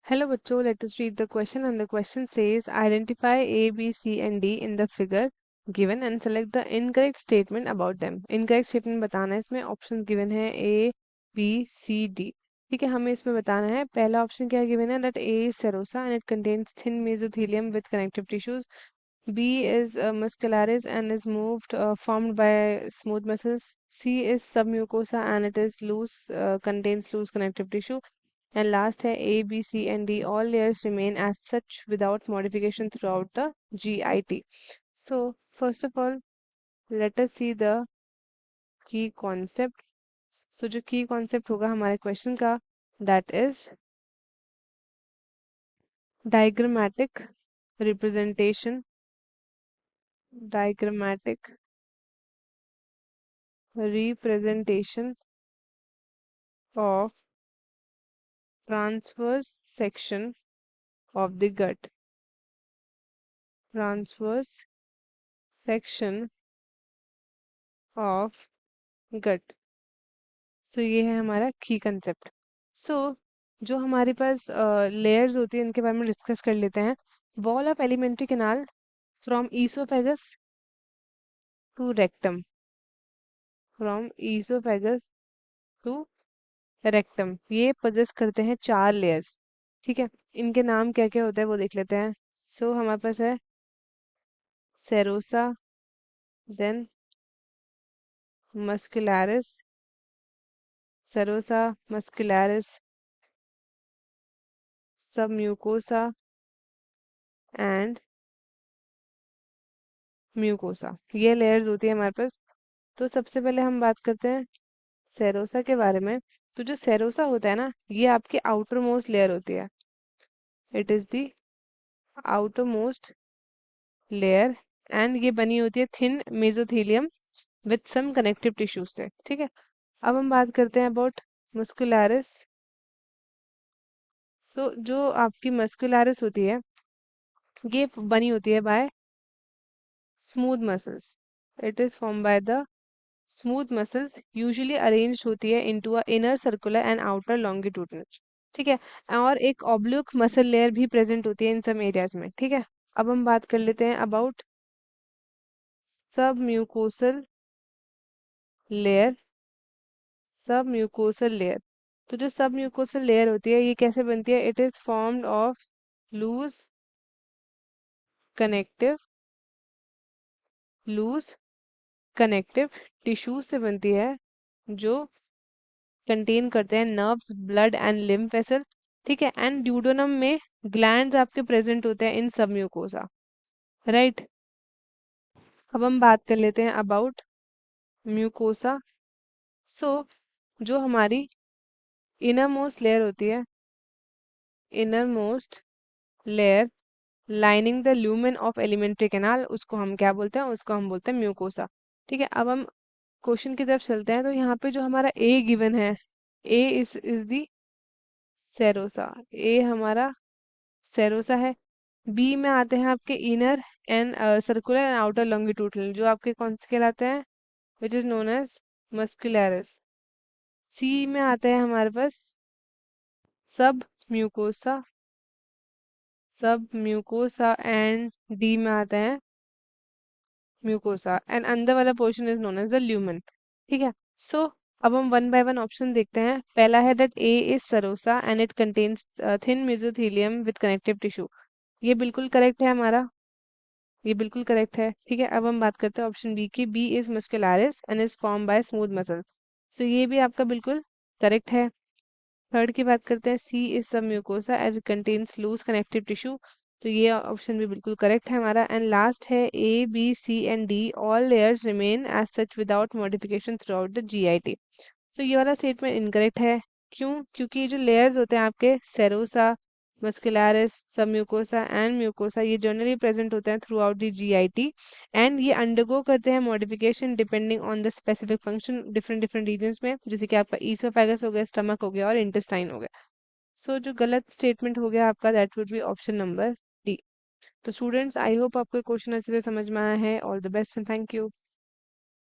Hello बच्चों, let us read the question and the question says identify A, B, C and D in the figure given and select the incorrect statement about them. Incorrect statement बताना है, इसमें options given है A, B, C, D. ठीक है, हमें इसमें बताना है पहला ऑप्शन क्या given है that A is serosa and it contains thin mesothelium with connective tissues. B is muscularis and is formed by smooth muscles. C is submucosa and it is contains loose connective tissue. And last है A, B, C and D. All layers remain as such without modification throughout the GIT. So first of all, let us see the key concept. So जो key concept होगा हमारे question का that is diagrammatic representation. Diagrammatic representation of transverse section of the gut. Transverse section of gut. सो ये है हमारा की concept. सो जो हमारे पास लेयर्स होती है इनके बारे में डिस्कस कर लेते हैं. Wall of alimentary canal from oesophagus to rectum. From oesophagus to rectum ये पोजेस करते हैं 4 लेयर्स. ठीक है, इनके नाम क्या क्या होते हैं वो देख लेते हैं. सो हमारे पास है serosa, then muscularis, serosa muscularis, submucosa and mucosa. ये लेयर्स होती है हमारे पास. तो सबसे पहले हम बात करते हैं सेरोसा के बारे में. तो जो सेरोसा होता है ना, ये आपकी आउटर मोस्ट लेयर होती है. It is the outermost layer and ये बनी होती है thin mesothelium with some connective tissues से. ठीक है, अब हम बात करते हैं अबाउट मस्कुलरिस. सो जो आपकी मस्कुलरिस होती है ये बनी होती है bye smooth muscles. It is form by the smooth muscles usually arranged होती है into a inner circular and outer longitudinal. ठीक है, और एक ऑब्लिक मसल लेयर भी प्रेजेंट होती है इन सब एरियाज में. ठीक है, अब हम बात कर लेते हैं अबाउट सब म्यूकोसल लेयर. सब म्यूकोसल लेयर. तो जो सब म्यूकोसल लेयर होती है ये कैसे बनती है? It is formed of loose connective loose connective tissues से बनती है जो कंटेन करते हैं nerves, blood and lymph vessel. ठीक है, एंड ड्यूडेनम में ग्लैंड्स आपके प्रेजेंट होते हैं इन सब म्यूकोसा. राइट, अब हम बात कर लेते हैं अबाउट म्यूकोसा. सो जो हमारी इनर मोस्ट लेयर होती है, inner most layer lining the lumen of alimentary canal, उसको हम क्या बोलते हैं? उसको हम बोलते हैं म्यूकोसा. ठीक है, अब हम क्वेश्चन की तरफ चलते हैं. तो यहाँ पे जो हमारा ए गिवन है, ए इज दी सेरोसा. ए हमारा सेरोसा है. बी में आते हैं आपके inner and circular and outer longitudinal जो आपके कौन से कहलाते हैं? Which is known as muscularis. C में आते हैं हमारे पास सब म्यूकोसा, सब म्यूकोसा एंड डी में आते हैं म्यूकोसा एंड अंदर वाला portion is known as the lumen. ठीक है, सो अब हम वन बाय वन ऑप्शन देखते हैं. पहला है दैट ए इज सरोसा and it contains thin mesothelium with connective tissue. ये बिल्कुल करेक्ट है हमारा, ये बिल्कुल करेक्ट है. ठीक है, अब हम बात करते हैं ऑप्शन बी की. B is muscularis and is form by smooth muscle. So ये भी आपका बिल्कुल करेक्ट है. थर्ड की बात करते हैं. C is submucosa and contains loose connective tissue. तो ये ऑप्शन भी बिल्कुल करेक्ट है हमारा. एंड लास्ट है A, B, C and D all layers remain as such without modification throughout the GIT. तो ये वाला स्टेटमेंट इनकरेक्ट है. क्यों? क्योंकि ये जो लेयर्स होते हैं आपके serosa, muscularis, submucosa and mucosa ये जनरली प्रेजेंट होते हैं throughout the GIT and ये अंडरगो करते हैं modification depending on the specific function different different regions में, जैसे कि आपका ईसोफेगस हो गया, स्टमक हो गया और इंटेस्टाइन हो गया. सो जो गलत स्टेटमेंट हो गया आपका that would be option number D. तो स्टूडेंट्स आई होप आपको क्वेश्चन अच्छे से समझ में आया है. All the best and thank you.